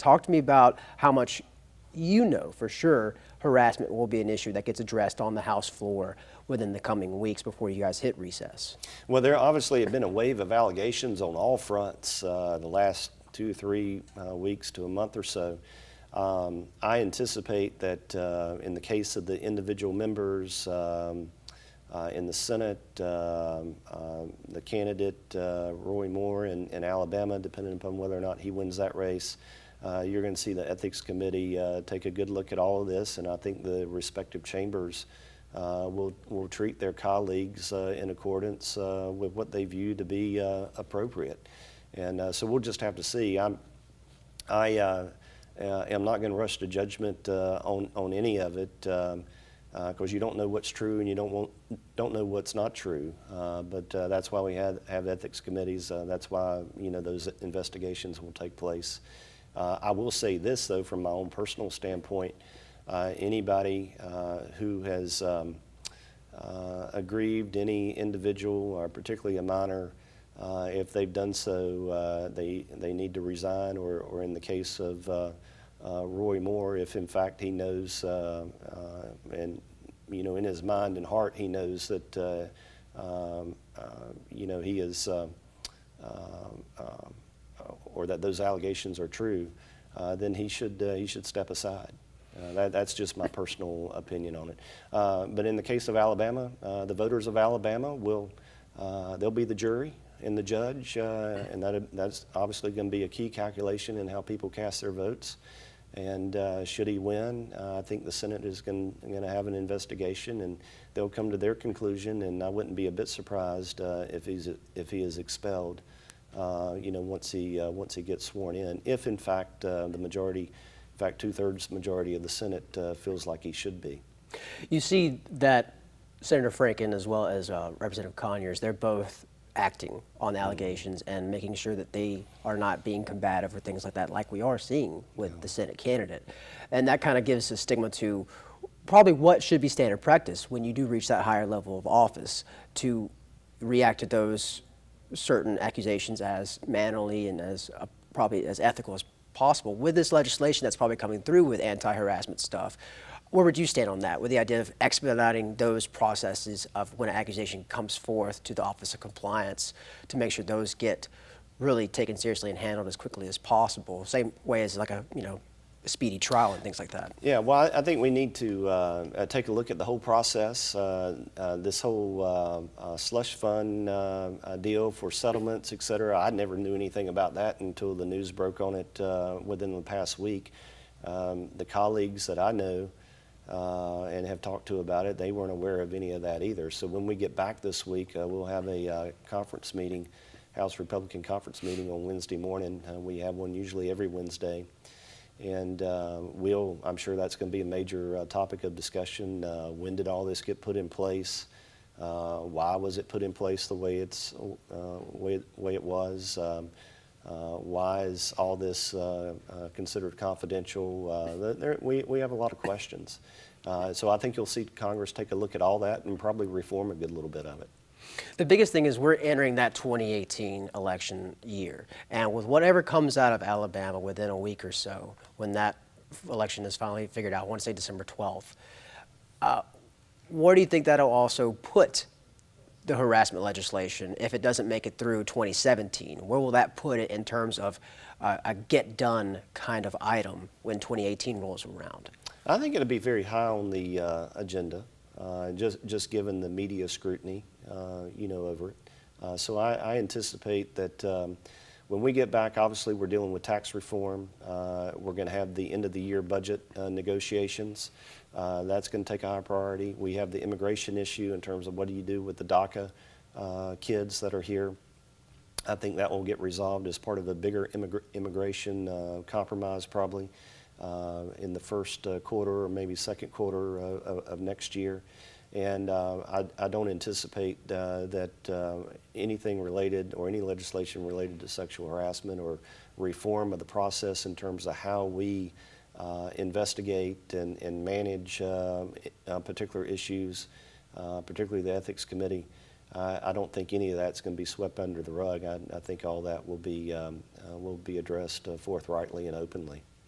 Talk to me about how much you know for sure harassment will be an issue that gets addressed on the House floor within the coming weeks before you guys hit recess. Well, there obviously have been a wave of allegations on all fronts the last 2-3 weeks to a month or so. I anticipate that in the case of the individual members in the Senate, the candidate Roy Moore in Alabama, depending upon whether or not he wins that race, you're going to see the Ethics Committee take a good look at all of this, and I think the respective chambers will treat their colleagues in accordance with what they view to be appropriate. And so we'll just have to see. I am not going to rush to judgment on any of it because you don't know what's true and you don't know what's not true. But that's why we have ethics committees. That's why those investigations will take place. I will say this though, from my own personal standpoint, anybody who has aggrieved any individual, or particularly a minor, if they've done so, they need to resign, or in the case of Roy Moore, if in fact he knows, and in his mind and heart he knows that he is, or that those allegations are true, then he should step aside. That's just my personal opinion on it. But in the case of Alabama, the voters of Alabama they'll be the jury and the judge, and that's obviously going to be a key calculation in how people cast their votes. And should he win, I think the Senate is going to have an investigation, and they'll come to their conclusion. And I wouldn't be a bit surprised if he is expelled, once he gets sworn in. If in fact the majority, in fact 2/3 majority of the Senate feels like he should be. You see that Senator Franken as well as Representative Conyers, they're both acting on allegations and making sure that they are not being combative or things like that, like we are seeing with the Senate candidate. And that kind of gives a stigma to probably what should be standard practice when you do reach that higher level of office, to react to those certain accusations as mannerly and as probably as ethical as possible. With this legislation that's probably coming through with anti-harassment stuff, where would you stand on that, with the idea of expediting those processes of when an accusation comes forth to the Office of Compliance to make sure those get really taken seriously and handled as quickly as possible, same way as like a speedy trial and things like that? Yeah, well, I think we need to take a look at the whole process. This whole slush fund deal for settlements, et cetera, I never knew anything about that until the news broke on it within the past week. The colleagues that I know and have talked to about it, they weren't aware of any of that either. So when we get back this week, we'll have a conference meeting, House Republican conference meeting on Wednesday morning. We have one usually every Wednesday. And I'm sure that's going to be a major topic of discussion. When did all this get put in place? Why was it put in place the way it was? Why is all this considered confidential? We have a lot of questions. So I think you'll see Congress take a look at all that and probably reform a good little bit of it. The biggest thing is we're entering that 2018 election year, and with whatever comes out of Alabama within a week or so, when that election is finally figured out, I want to say December 12th, where do you think that'll also put the harassment legislation if it doesn't make it through 2017? Where will that put it in terms of a get-done kind of item when 2018 rolls around? I think it'll be very high on the agenda, just given the media scrutiny, over it. So I anticipate that when we get back, obviously we're dealing with tax reform. We're going to have the end of the year budget negotiations. That's going to take a high priority. We have the immigration issue in terms of what do you do with the DACA kids that are here. I think that will get resolved as part of a bigger immigration compromise probably in the first quarter or maybe second quarter of next year. And I don't anticipate that anything related or any legislation related to sexual harassment or reform of the process in terms of how we investigate and manage particular issues, particularly the Ethics Committee. I don't think any of that's going to be swept under the rug. I think all that will be addressed forthrightly and openly.